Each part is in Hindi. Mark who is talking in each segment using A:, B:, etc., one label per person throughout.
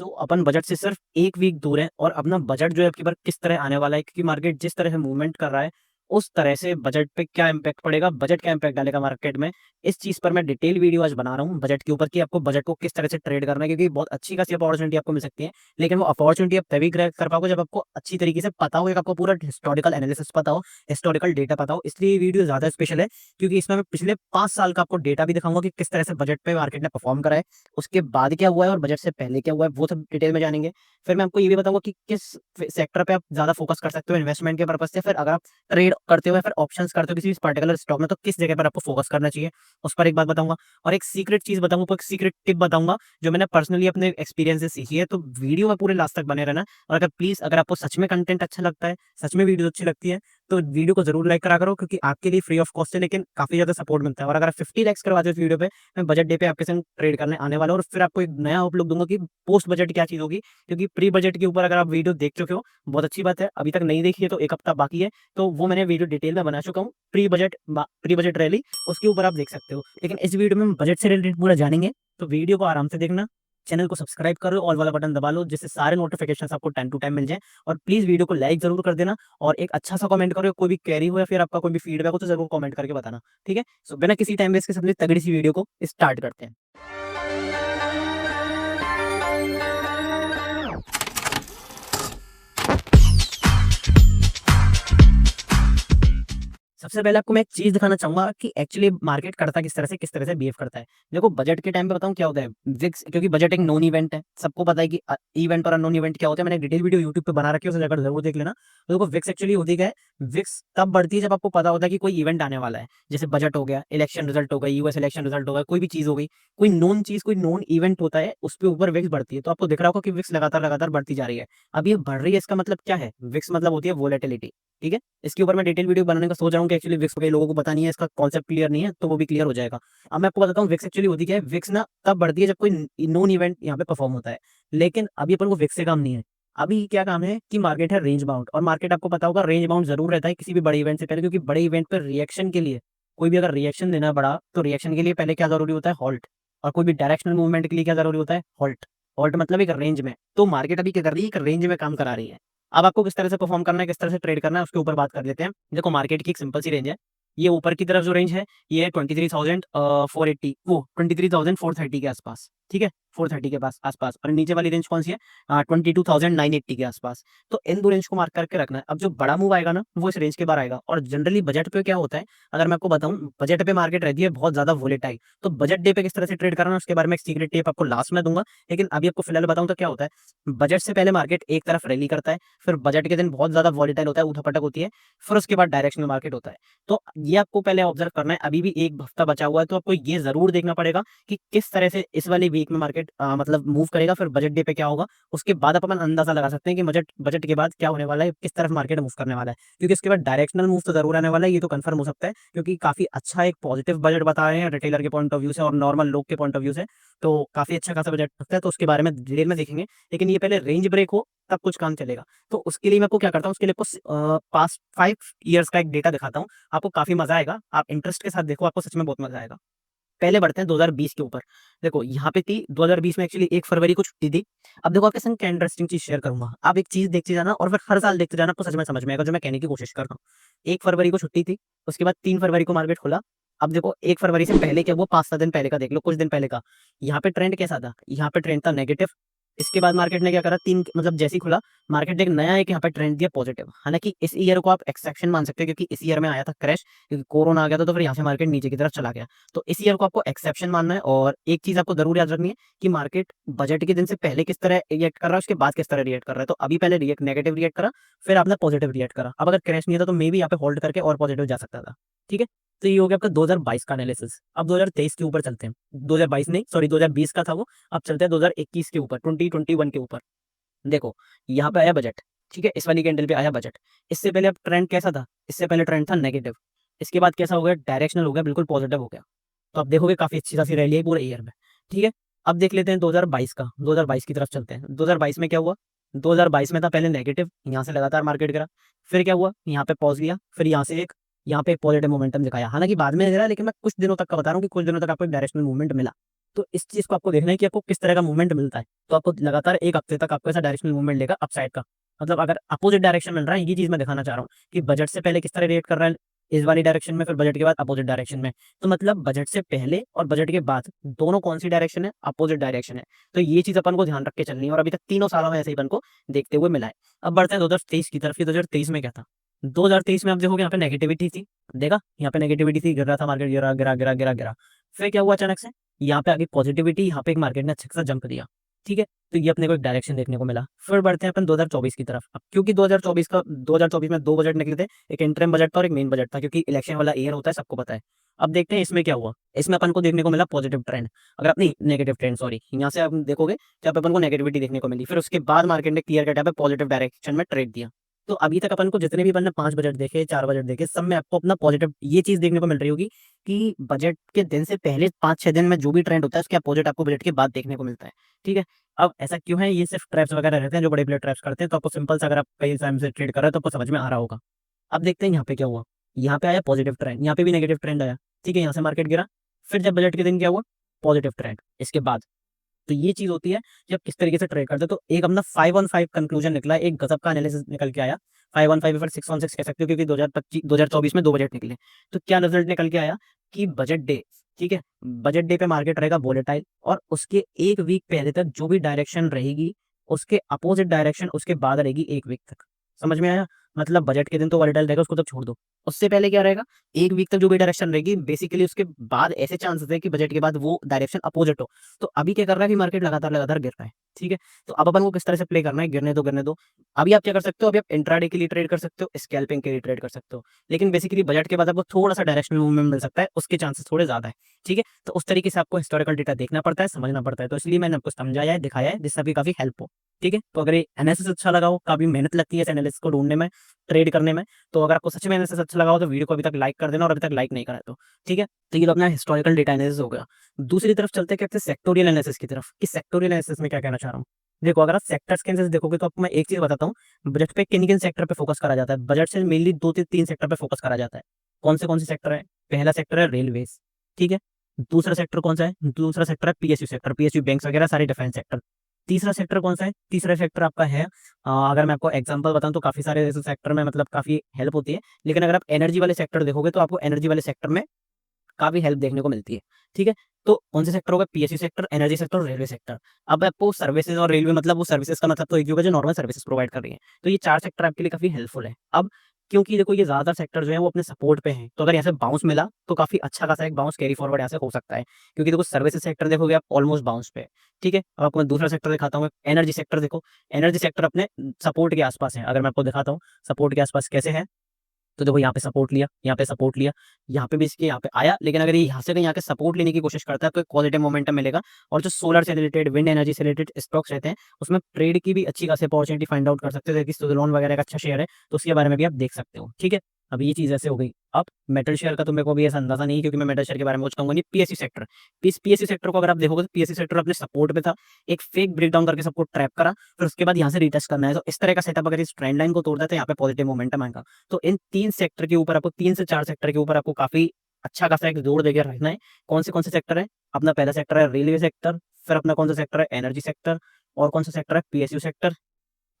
A: अपन बजट से सिर्फ 1 वीक दूर हैं और अपना बजट जो है आपकी बार किस तरह आने वाला है, क्योंकि मार्केट जिस तरह से मूवमेंट कर रहा है, उस तरह से बजट पे क्या इम्पैक्ट पड़ेगा, बजट क्या इम्पैक्ट डालेगा मार्केट में, इस चीज़ पर मैं डिटेल वीडियो आज बना रहा हूँ बजट के ऊपर कि आपको बजट को किस तरह से ट्रेड करना है, क्योंकि बहुत अच्छी खासी अपॉर्चुनिटी आपको मिल सकती है। लेकिन वो अपॉर्चुनिटी आप तभी ग्रैब कर पाओगे जब आपको अच्छी तरीके से पता हो, एक आपको पूरा हिस्टोरिकल एनालिसिस पता हो, हिस्टोरिकल डेटा पता हो। इसलिए ये वीडियो ज़्यादा स्पेशल है, क्योंकि इसमें मैं पिछले 5 साल का आपको डेटा भी दिखाऊंगा कि किस तरह से बजट पे मार्केट ने परफॉर्म करा है, उसके बाद क्या हुआ है और बजट से पहले क्या हुआ है, वो सब डिटेल में जानेंगे। फिर मैं आपको ये भी बताऊंगा कि किस सेक्टर पे आप ज़्यादा फोकस कर सकते हो इन्वेस्टमेंट के पर्पज से, फिर अगर आप ट्रेड करते हो या फिर ऑप्शंस करते हो किसी पर्टिकुलर स्टॉक में, तो किस जगह पर आपको फोकस करना चाहिए, उस पर एक बात बताऊंगा। और एक सीक्रेट चीज़ बताऊंगा, आपको एक सीक्रेट टिप बताऊंगा जो मैंने पर्सनली अपने एक्सपीरियंस से सीखी है। तो वीडियो में पूरे लास्ट तक बने रहना। और अगर प्लीज़ अगर आपको सच में कंटेंट अच्छा लगता है, सच में वीडियो अच्छी लगती है, तो वीडियो को जरूर लाइक करा करो, क्योंकि आपके लिए फ्री ऑफ कॉस्ट है लेकिन काफ़ी ज़्यादा सपोर्ट मिलता है। और अगर आप 50 लाइक्स करवाते हो इस वीडियो पे, मैं बजट डे पे आपके संग ट्रेड करने आने वाला हूँ और फिर आपको एक नया आउटलुक दूंगा कि पोस्ट बजट क्या चीज़ होगी। क्योंकि प्री बजट के ऊपर अगर आप वीडियो देख चुके हो, बहुत अच्छी बात है, अभी तक नहीं देखी है तो 1 हफ्ता बाकी है, तो वो मैंने वीडियो डिटेल में बना चुका हूँ। प्री बजट रैली, उसके ऊपर आप देख सकते हो। लेकिन इस वीडियो में हम बजट से रिलेटेड पूरा जानेंगे, तो वीडियो को आराम से देखना। चैनल को सब्सक्राइब करो, ऑल वाला बटन दबा लो, जिससे सारे नोटिफिकेशंस आपको टाइम टू टाइम मिल जाए। और प्लीज़ वीडियो को लाइक जरूर कर देना और एक अच्छा सा कमेंट करो, कोई भी क्वेरी हो या फिर आपका कोई भी फीडबैक हो तो जरूर कमेंट करके बताना, ठीक है। सो बिना किसी टाइम वेस्ट के सबसे तगड़ी सी वीडियो को स्टार्ट करते हैं। सबसे पहले आपको मैं एक चीज़ दिखाना चाहूँगा कि एक्चुअली मार्केट करता किस तरह से बिहेव करता है। देखो बजट के टाइम पे बताऊँ क्या होता है, विक्स, क्योंकि बजट एक नोन इवेंट है, सबको पता है कि इवेंट और अननोन इवेंट क्या होता है। मैंने डिटेल वीडियो यूट्यूब पे बना रखी है, उसे जाकर जरूर देख लेना। तो देखो विक्स एक्चुअली होती क्या है, विक्स तब बढ़ती है जब आपको पता होता है कि कोई इवेंट आने वाला है। जैसे बजट हो गया, इलेक्शन रिजल्ट हो गई, यूएस इलेक्शन रिजल्ट हो गया, कोई भी चीज़ हो गई, कोई नोन चीज़, कोई नोन इवेंट होता है, उस पे ऊपर विक्स बढ़ती है। तो आपको दिख रहा होगा कि विक्स लगातार लगातार बढ़ती जा रही है। अब ये बढ़ रही है, इसका मतलब क्या है, विक्स मतलब होती है वोलेटिलिटी, ठीक है। इसके ऊपर मैं डिटेल वीडियो बनाने का सोच रहा हूँ कि एक्चुअली विक्स कई लोगों को पता नहीं है, इसका कॉन्सेप्ट क्लियर नहीं है, तो वो भी क्लियर हो जाएगा। अब मैं आपको बताता हूँ विक्स एक्चुअली होती क्या है। विक्स ना तब बढ़ती है जब कोई नोन इवेंट यहाँ पे परफॉर्म होता है। लेकिन अभी अपन को विक्स से काम नहीं है। अभी क्या काम है कि मार्केट है रेंज बाउंड, और मार्केट आपको पता होगा रेंज बाउंड जरूर रहता है किसी भी बड़े इवेंट से पहले, क्योंकि बड़े इवेंट पर रिएक्शन के लिए, कोई भी अगर रिएक्शन देना बड़ा, तो रिएक्शन के लिए पहले क्या जरूरी होता है, हॉल्ट। और कोई भी डायरेक्शनल मूवमेंट के लिए क्या जरूरी होता है, हॉल्ट। हॉल्ट मतलब एक रेंज में। तो मार्केट अभी क्या कर रही है, एक रेंज में काम करा रही है। अब आपको किस तरह से परफॉर्म करना है, किस तरह से ट्रेड करना है, उसके ऊपर बात कर लेते हैं। देखो मार्केट की एक सिंपल सी रेंज है। ये ऊपर की तरफ जो रेंज है, ये है 23,480, वो 23,430 के आसपास, ठीक है, 430 के पास आसपास। और नीचे वाली रेंज कौन सी है, 22,980 के आसपास। तो इन दो रेंज को मार्क करके रखना है। अब जो बड़ा मूव आएगा ना, वो इस रेंज के बाहर आएगा। और जनरली बजट पे क्या होता है, अगर मैं आपको बताऊं, बजट पे मार्केट रहती है बहुत ज्यादा वोलेटाइल। तो बजट डे पे किस तरह से ट्रेड करना है, उसके बारे में एक सीक्रेट टिप आपको लास्ट में दूंगा। लेकिन अभी आपको फिलहाल बताऊं तो क्या होता है, बजट से पहले मार्केट एक तरफ रैली करता है, फिर बजट के दिन बहुत ज्यादा वॉलेटाइल होता है, उठापटक होती है, फिर उसके बाद डायरेक्शनल मार्केट होता है। तो ये आपको पहले ऑब्जर्व करना है। अभी भी 1 हफ्ता बचा हुआ है, तो आपको ये जरूर देखना पड़ेगा कि किस तरह से इस वाले वीक में मार्केट मतलब मूव करेगा, फिर बजट डे पे क्या होगा। उसके बाद अपन अंदाजा लगा सकते हैं कि बजट बजट के बाद क्या होने वाला है, किस तरफ मार्केट मूव करने वाला है। क्योंकि इसके बाद डायरेक्शनल मूव तो जरूर आने वाला है, ये तो कंफर्म हो सकता है, क्योंकि काफी अच्छा एक पॉजिटिव बजट बता रहे हैं रिटेलर के पॉइंट ऑफ व्यू से और नॉर्मल लोग के पॉइंट ऑफ व्यू से। तो काफी अच्छा खासा बजट लगता है, तो उसके बारे में डिटेल में देखेंगे। लेकिन ये पहले रेंज ब्रेक हो, तब कुछ काम चलेगा। तो उसके लिए मैं आपको क्या करता हूँ, उसके लिए आपको पास्ट 5 ईयर्स का एक डेटा दिखाता हूँ। आपको काफी मजा आएगा, आप इंटरेस्ट के साथ देखो, आपको सच में बहुत मजा आएगा। पहले बढ़ते हैं 2020 के ऊपर। देखो यहाँ पे थी 2020 में एक्चुअली 1 फरवरी को छुट्टी थी। अब देखो आपके संग क्या इंटरेस्टिंग चीज शेयर करूंगा, आप एक चीज देखते जाना और फिर हर साल देखते जाना, आपको सच में समझ में आएगा जो मैं कहने की कोशिश कर रहा हूँ। 1 फरवरी को छुट्टी थी, उसके बाद 3 फरवरी को मार्केट खुला। अब देखो 1 फरवरी से पहले क्या हुआ, 5-7 दिन पहले का देख लो, कुछ दिन पहले का। यहाँ पे ट्रेंड कैसा था, यहाँ पे ट्रेंड था नेगेटिव। इसके बाद मार्केट ने क्या करा, तीन मतलब जैसे ही खुला, मार्केट ने एक नया एक यहाँ पे ट्रेंड दिया पॉजिटिव। हालांकि इस ईयर को आप एक्सेप्शन मान सकते हो, क्योंकि इस ईयर में आया था क्रैश, क्योंकि कोरोना आ गया था, तो फिर यहाँ से मार्केट नीचे की तरफ चला गया। तो इस ईयर को आपको एक्सेप्शन मानना है। और एक चीज आपको जरूर याद रखनी है कि मार्केट बजट के दिन से पहले किस तरह रिएक्ट कर रहा है, उसके बाद किस तरह रिएक्ट कर रहा है। तो अभी पहले रिएक्ट नेगेटिव रिएक्ट करा, फिर आपने पॉजिटिव रिएक्ट करा। अब अगर क्रैश नहीं था तो मे भी यहाँ पे होल्ड करके और पॉजिटिव जा सकता था, ठीक है। तो ये हो गया आपका 2022 का एनालिसिस। अब 2023 के ऊपर चलते हैं, 2022 नहीं, सॉरी 2020 का था वो। अब चलते हैं 2021 के ऊपर, 2021 के ऊपर। देखो यहाँ पे आया बजट, ठीक है, इस वाली कैंडल पे आया बजट। इससे पहले अब ट्रेंड कैसा था, इससे पहले ट्रेंड था नेगेटिव। इसके बाद कैसा हो गया, डायरेक्शनल हो गया, बिल्कुल पॉजिटिव हो गया। तो आप देखोगे काफी अच्छी खासी रैली है पूरे ईयर में, ठीक है। अब देख लेते हैं 2022 का, 2022 की तरफ चलते हैं। 2022 में क्या हुआ, 2022 में था पहले नेगेटिव, यहाँ से लगातार मार्केट गिरा। फिर क्या हुआ, यहाँ पे पॉज लिया, फिर यहाँ पे पॉजिटिव मोमेंटम दिखाया। हालांकि बाद में गिरा, लेकिन मैं कुछ दिनों तक का बता रहा हूँ कि कुछ दिनों तक आपको एक डायरेक्शनल मूवमेंट मिला। तो इस चीज़ को आपको देखना है कि आपको किस तरह का मूवमेंट मिलता है। तो आपको लगातार 1 हफ्ते तक आपको ऐसा डायरेक्शनल मूवमेंट लेगा अपसाइड का। मतलब अगर अपोज़िट डायरेक्शन मिल रहा है, ये चीज़ मैं दिखाना चाह रहा हूँ कि बजट से पहले किस तरह रिएक्ट कर रहा है इस वाली डायरेक्शन में, फिर बजट के बाद अपोज़िट डायरेक्शन में। तो मतलब बजट से पहले और बजट के बाद दोनों कौन-सी डायरेक्शन है? अपोज़िट डायरेक्शन है। तो ये चीज़ अपन को ध्यान रख के चलनी है और अभी तक तीनों सालों में ऐसे ही अपन को देखते हुए मिला है। अब बढ़ते हैं 2023 की तरफ। ये 2023 में क्या था? 2023 में आप देखोगे यहाँ पे नेगेटिविटी थी। देखा? यहाँ पे नेगेटिविटी थी, गिर रहा था मार्केट, गिरा, गिरा, गिरा, गिरा, गिरा। फिर क्या हुआ अचानक से? यहाँ पे आ गई पॉजिटिविटी, यहाँ पे एक मार्केट ने अच्छा खासा जंप दिया। ठीक है? तो ये अपने को एक डायरेक्शन देखने को मिला। फिर बढ़ते हैं अपन 2024 की तरफ। अब क्योंकि 2024 में 2 बजट निकले थे, एक इंटरिम बजट था और एक मेन बजट था, क्योंकि इलेक्शन वाला ईयर होता है, सबको पता है। अब देखते हैं इसमें क्या हुआ। इसमें अपन को देखने को मिला पॉजिटिव ट्रेंड। अगर आप नहीं, नेगेटिव ट्रेंड, सॉरी। यहाँ से आप देखोगे तो यहाँ पे अपन को नेगेटिविटी देखने को मिली। फिर उसके बाद मार्केट ने क्लियर कट यहाँ पे पॉजिटिव डायरेक्शन में ट्रेड दिया। तो अभी तक अपन को जितने भी अपन ने 5 बजट देखे, 4 बजट देखे, सब में आपको अपना पॉजिटिव ये चीज़ देखने को मिल रही होगी कि बजट के दिन से पहले 5-6 दिन में जो भी ट्रेंड होता है, उसके अपोजिट आपको बजट के बाद देखने को मिलता है। ठीक है? अब ऐसा क्यों है? ये सिर्फ ट्रैप्स वगैरह रहते हैं, जो बड़े-बड़े ट्रैप्स करते हैं, तो आपको सिंपल सा, अगर आप कई टाइम से ट्रेड कर रहे हो तो आपको समझ में आ रहा होगा। अब देखते हैं यहाँ पे क्या हुआ। यहाँ पे आया पॉजिटिव ट्रेंड, यहाँ पे भी नेगेटिव ट्रेंड आया। ठीक है? यहाँ से मार्केट गिरा। फिर जब बजट के दिन क्या हुआ? Positive trend. इसके बाद तो ये चीज़ होती है कि आप किस तरीके से ट्रेड करते हो। तो एक अपना 5 ऑन 5 कंक्लूजन निकला है, एक गजब का एनालिसिस निकल के आया। 5 ऑन 5 या फिर 6 ऑन 6 कह सकते हो, क्योंकि 2024 में 2 बजट निकले। तो क्या रिजल्ट निकल के आया कि बजट डे, ठीक है? बजट डे पे मार्केट रहेगा वोलेटाइल और उसके 1 वीक पहले तक जो भी डायरेक्शन रहेगी, उसके अपोजिट डायरेक्शन उसके बाद रहेगी 1 वीक तक। समझ में आया? मतलब बजट के दिन तो वोलेटाइल रहेगा, उसको तो छोड़ दो। उससे पहले क्या रहेगा? 1 वीक तक जो भी डायरेक्शन रहेगी, बेसिकली उसके बाद ऐसे चांसेस है कि बजट के बाद वो डायरेक्शन अपोजिट हो। तो अभी क्या कर रहा है कि मार्केट लगातार-लगातार गिर रहा है, ठीक है? तो अब अपन को किस तरह से प्ले करना है, गिरने दो, गिरने दो। अभी आप क्या कर सकते हो, अभी आप इंट्राडे के लिए ट्रेड कर सकते हो, स्कैल्पिंग के लिए ट्रेड कर सकते हो। लेकिन बेसिकली बजट के बाद आपको थोड़ा-सा डायरेक्शनल मूवमेंट मिल सकता है, उसके चांसेस थोड़े ज़्यादा है, ठीक है? तो उस तरीके से आपको हिस्टोरिकल डेटा देखना पड़ता है, समझना पड़ता है। तो इसलिए मैंने आपको समझाया है, दिखाया है, जिससे आपकी काफ़ी हेल्प हो, ठीक है? तो अगर ये एनालिसिस अच्छा लगा हो, काफ़ी मेहनत लगती है इस एनालिसिस को ढूँढने में, ट्रेड करने में, तो अगर आपको सच में एनालिसिस अच्छा लगा हो तो वीडियो को अभी तक लाइक कर देना, और अभी तक लाइक नहीं करा है तो, ठीक है? तो ये तो अपना हिस्टोरिकल डेटा एनालिसिस हो गया। दूसरी तरफ चलते हैं, क्या कहते हैं, सेक्टोरियल एनालिसिस की तरफ, कि सेक्टोरियल एनालिसिस में क्या कहना चाह रहा हूँ। देखो, अगर आप सेक्टर्स के एनालिसिस देखोगे तो आपको मैं एक चीज़ बताता हूँ, बजट पे किन-किन सेक्टर पे फोकस करा जाता है। बजट से मेनली 2 से 3 सेक्टर पे फोकस करा जाता है। कौन से सेक्टर है? पहला सेक्टर है रेलवेज़, ठीक है? दूसरा सेक्टर कौन-सा है? दूसरा सेक्टर है पीएसयू सेक्टर, पीएसयू बैंक्स वगैरह सारे डिफेंस सेक्टर। तीसरा सेक्टर कौन-सा है? तीसरा सेक्टर आपका है, अगर मैं आपको एग्ज़ाम्पल बताऊँ तो काफ़ी सारे ऐसे सेक्टर में मतलब काफ़ी हेल्प होती है। लेकिन अगर आप एनर्जी वाले सेक्टर देखोगे तो आपको एनर्जी वाले सेक्टर में काफ़ी हेल्प देखने को मिलती है, ठीक है? तो कौन से सेक्टर हो गए? पीएसयू सेक्टर, एनर्जी सेक्टर और रेलवे सेक्टर। अब आपको सर्विसेज़ और रेलवे, मतलब वो सर्विसेज़ का मतलब तो एक ही होगा जो नॉर्मल सर्विसेज़ प्रोवाइड कर रही हैं। तो ये 4 सेक्टर आपके लिए काफ़ी हेल्पफुल है। अब क्योंकि देखो ये ज़्यादातर सेक्टर जो है वो अपने सपोर्ट पे हैं, तो अगर यहाँ से बाउंस मिला तो काफ़ी अच्छा खासा एक बाउंस कैरी फॉरवर्ड यहाँ से हो सकता है। क्योंकि देखो सर्विसेज़ सेक्टर देखोगे आप ऑलमोस्ट बाउंस पे है, ठीक है? अब आपको मैं दूसरा सेक्टर दिखाता हूँ, एनर्जी सेक्टर देखो, एनर्जी सेक्टर अपने सपोर्ट के आस-पास है। अगर मैं आपको दिखाता हूँ, सपोर्ट के आस-पास कैसे है? तो देखो यहाँ पे सपोर्ट लिया, यहाँ पे सपोर्ट लिया, यहाँ पे भी इसके यहाँ पे आया, लेकिन अगर ये यहाँ से कहीं आके सपोर्ट लेने की कोशिश करता है तो एक पॉजिटिव मोमेंटम मिलेगा। और जो सोलर से रिलेटेड, विंड एनर्जी से रिलेटेड स्टॉक्स रहते हैं, उसमें ट्रेड की भी अच्छी खासी अपॉर्चुनिटी फाइंड आउट कर सकते हो। जैसे कि सुज़लोन वगैरह का अच्छा शेयर है, तो उसके बारे में भी आप देख सकते हो, ठीक है? अब ये चीज़ ऐसे हो गई। अब मेटल शेयर का तो मेरे को भी ऐसा अंदाज़ा नहीं है, क्योंकि मैं मेटल शेयर के बारे में कुछ कहूँगा नहीं। पीएसयू सेक्टर, पीएसयू सेक्टर को अगर आप देखोगे तो पीएसयू सेक्टर अपने सपोर्ट पे था, एक फेक ब्रेकडाउन करके सबको ट्रैप करा, फिर उसके बाद यहाँ से रिटेस्ट करना है। तो इस तरह का सेटअप अगर इस ट्रेंड लाइन को तोड़ता है तो यहाँ पे पॉजिटिव मोमेंटम आएगा। तो इन 3 सेक्टर के ऊपर आपको, 3 से 4 सेक्टर के ऊपर आपको काफ़ी अच्छा खासा एक जोर देके रखना है। कौन से सेक्टर है? अपना पहला सेक्टर है रेलवे सेक्टर, फिर अपना कौन-सा सेक्टर है? एनर्जी सेक्टर, और कौन-सा सेक्टर है? पीएसयू सेक्टर,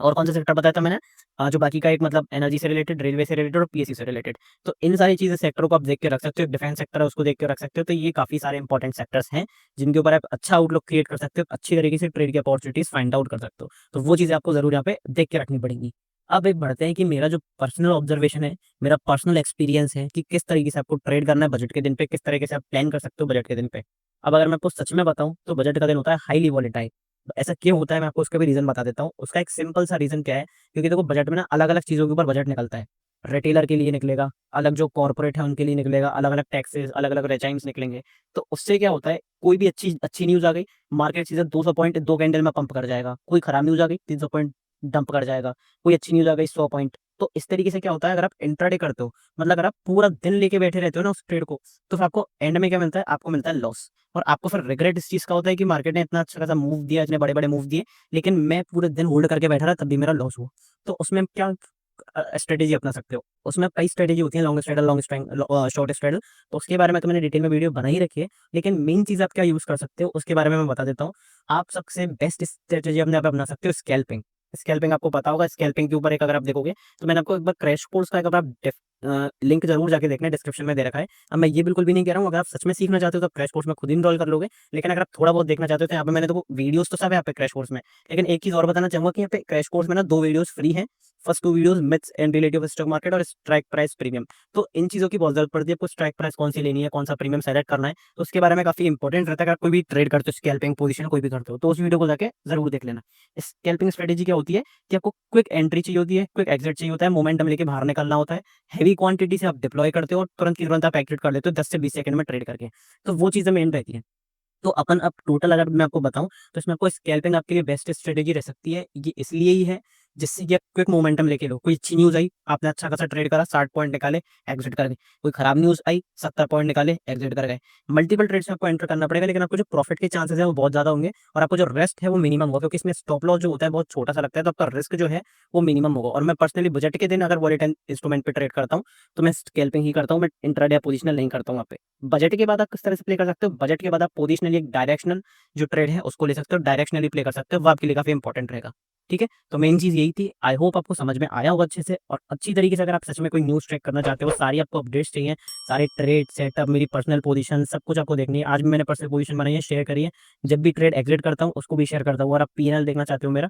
A: और कौन-सा सेक्टर बताया था मैंने? जो बाकी का एक, मतलब एनर्जी से रिलेटेड, रेलवे से रिलेटेड और पीएसयू से रिलेटेड। तो इन सारी चीज़ें, सेक्टरों को आप देख के रख सकते हो। एक डिफेंस सेक्टर है, उसको देख के रख सकते हो। तो ये काफ़ी सारे इंपॉर्टेंट सेक्टर्स हैं, जिनके ऊपर आप अच्छा आउटलुक क्रिएट कर सकते हो, अच्छी तरीके से ट्रेड की अपॉर्चुनिटीज़ फाइंड आउट कर सकते हो। तो वो चीज़ें आपको ज़रूर यहाँ पे देख के रखनी पड़ेंगी। अब एक बढ़ते हैं कि मेरा जो पर्सनल ऑब्जर्वेशन है, मेरा पर्सनल एक्सपीरियंस है कि किस तरीके से आपको ट्रेड करना है बजट के दिन पे, किस तरीके से आप प्लान कर सकते हो बजट के दिन पे। अब अगर मैं आपको सच में बताऊँ तो बजट का दिन होता है हाइली वोलेटाइल। ऐसा क्यों होता है, मैं आपको उसका भी रीज़न बता देता हूँ। उसका एक सिंपल सा रीज़न क्या है, क्योंकि देखो बजट में ना अलग-अलग चीज़ों के ऊपर बजट निकलता है। रिटेलर के लिए निकलेगा, अलग जो कॉर्पोरेट है उनके लिए निकलेगा, अलग-अलग टैक्सेस, अलग-अलग रेजाइम्स निकलेंगे। तो उससे क्या होता है, कोई भी अच्छी अच्छी न्यूज़ आ गई, मार्केट सीधे 200 पॉइंट 2 कैंडल में पंप कर जाएगा। कोई खराब न्यूज़ आ गई, 300 पॉइंट डंप कर जाएगा। कोई अच्छी न्यूज़ आ गई, 100 पॉइंट। तो इस तरीके से क्या होता है, अगर आप इंट्राडे करते हो, मतलब अगर आप पूरा दिन लेके बैठे रहते हो ना उस ट्रेड को, तो फिर आपको एंड में क्या मिलता है, आपको मिलता है लॉस। और आपको फिर रिग्रेट इस चीज़ का होता है कि मार्केट ने इतना अच्छा खासा मूव दिया, इतने बड़े-बड़े मूव दिए, लेकिन मैं पूरे दिन होल्ड करके बैठा रहा, तब भी मेरा लॉस हुआ। तो उसमें क्या स्ट्रेटेजी अपना सकते हो। उसमें कई स्ट्रेटेजी होती है, लॉन्ग स्ट्रेडल, शॉर्ट स्ट्रेडल, तो उसके बारे में तो मैंने डिटेल में वीडियो बना ही रखी है। लेकिन मेन चीज़ आप क्या यूज़ कर सकते हो उसके बारे में मैं बता देता हूँ। आप सबसे बेस्ट स्ट्रेटेजी अपने आप अपना सकते हो स्कैल्पिंग। स्कैल्पिंग आपको पता होगा, स्कैल्पिंग के ऊपर एक अगर आप देखोगे तो मैंने आपको एक बार क्रैश कोर्स का एक बार लिंक जरूर जाके देखना है, डिस्क्रिप्शन में दे रखा है। अब मैं ये बिल्कुल भी नहीं कह रहा हूँ, अगर आप सच में सीखना चाहते हो तो क्रैश कोर्स में खुद ही इनरोल कर लोगे। लेकिन अगर आप थोड़ा बहुत देखना चाहते हो तो यहाँ पे मैंने तो वीडियोस तो सब है यहाँ पे क्रैश कोर्स में। लेकिन एक चीज और बताना चाहूंगा कि यहाँ पे क्रैश कोर्स में ना 2 वीडियोस फ्री हैं। First 2 videos myths and relative stock market और स्ट्राइक प्राइस प्रीमियम। तो इन चीजों की बहुत जरूरत पड़ती है, आपको स्ट्राइक प्राइस कौन सी लेनी है, कौन सा प्रीमियम सेलेक्ट करना है, तो उसके बारे में काफी इंपॉर्टेंट रहता है। अगर कोई भी ट्रेड करते हो, स्कैल्पिंग पोजीशन कोई भी करते हो, तो उस वीडियो को जाके जरूर देख लेना। स्कैल्पिंग स्ट्रेटेजी क्या होती है कि आपको क्विक एंट्री चाहिए होती है, क्विक एग्जिट चाहिए होता है, मोमेंटम लेके बाहर निकलना होता है। हेवी क्वांटिटी से आप डिप्लॉय करते हो और तुरंत की तुरंत आप एग्जिट कर लेते हो 10 से 20 सेकंड में ट्रेड करके। तो वो चीजें मेन रहती है। तो अपन अब टोटल अगर मैं आपको बताऊं तो इसमें आपको स्कैल्पिंग आपके लिए बेस्ट स्ट्रेटेजी रह सकती है। ये इसलिए ही है जिससे कि आप क्विक मोमेंटम लेके लो। कोई अच्छी न्यूज आई, आपने अच्छा खासा ट्रेड करा, 60 पॉइंट निकाले, एग्जिट कर गए। कोई खराब न्यूज आई, 70 पॉइंट निकाले, एग्जिट कर गए। मल्टीपल ट्रेड्स में आपको एंटर करना पड़ेगा, लेकिन आपको जो प्रॉफिट के चांसेस है वो बहुत ज्यादा होंगे और आपको जो रिस्क है वो मिनिमम होगा, क्योंकि इसमें स्टॉप लॉस जो होता है बहुत छोटा सा लगता है, तो आपका रिस्क जो है वो मिनिमम होगा। और मैं पर्सनली बजट के दिन अगर वॉलेटाइल इंस्ट्रूमेंट पे ट्रेड करता हूँ तो मैं स्कैल्पिंग ही करता हूँ, मैं इंट्राडे या पोजिशनल नहीं करता हूँ वहाँ पे। बजट के बाद आप किस तरह से प्ले कर सकते हो, बजट के बाद आप पोजिशनली एक डायरेक्शनल जो ट्रेड है उसको ले सकते हो, डायरेक्शनली प्ले कर सकते हो, वो आपके लिए काफी इंपॉर्टेंट रहेगा। ठीक है, तो मेन चीज यही थी। आई होप आपको समझ में आया होगा अच्छे से और अच्छी तरीके से। अगर आप सच में कोई न्यूज ट्रैक करना चाहते हो, सारी आपको अपडेट्स चाहिए, सारे ट्रेड सेटअप, मेरी पर्सनल पोजीशन, सब कुछ आपको देखनी है। आज भी मैंने पर्सनल पोजीशन बनाई है, शेयर करी है। जब भी ट्रेड एग्जिट करता हूँ उसको भी शेयर करता हूँ। और आप पीएनएल देखना चाहते हो मेरा,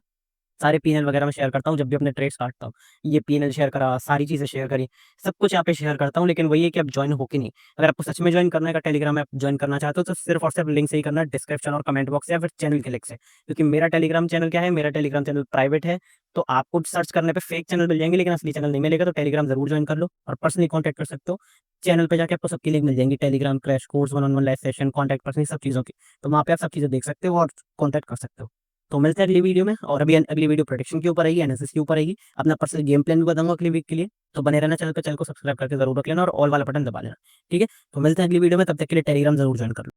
A: सारे पीएनएल वगैरह मैं शेयर करता हूँ जब भी अपने ट्रेड्स काटता हूँ। ये पीएनएल शेयर करा, सारी चीजें शेयर करी, सब कुछ यहाँ पे शेयर करता हूँ। लेकिन वही है कि आप ज्वाइन हो कि नहीं। अगर आपको सच में ज्वाइन करने का टेलीग्राम ऐप ज्वाइन करना चाहते हो तो सिर्फ और सिर्फ लिंक से ही करना, डिस्क्रिप्शन और कमेंट बॉक्स या फिर चैनल के लिंक से। क्योंकि मेरा टेलीग्राम चैनल क्या है, मेरा टेलीग्राम चैनल प्राइवेट है। तो आपको सर्च करने पे फेक चैनल मिल जाएंगे, लेकिन असली चैनल नहीं मिलेगा। तो टेलीग्राम जरूर ज्वाइन कर लो और पर्सनली कॉन्टैक्ट कर सकते हो। चैनल पे जाके आपको सबकी लिंक मिल जाएंगी, Telegram, crash course, one on one live session, contact person, सब चीज़ों की। तो वहाँ पे आप सब चीज़ें देख सकते हो और कॉन्टैक्ट कर सकते हो। तो मिलते हैं अगली वीडियो में। और अभी अगली वीडियो प्रोडिक्शन के ऊपर आएगी, एनालिसिस के ऊपर आएगी, अपना पर्सनल गेम प्लान भी बताऊंगा अगली वीक के लिए। तो बने रहना चैनल पे, चैनल को सब्सक्राइब करके जरूर रख लेना और ऑल वाला बटन दबा लेना। ठीक है, तो मिलते हैं अगली वीडियो में, तब तक के लिए टेलीग्राम जरूर ज्वाइन कर लो।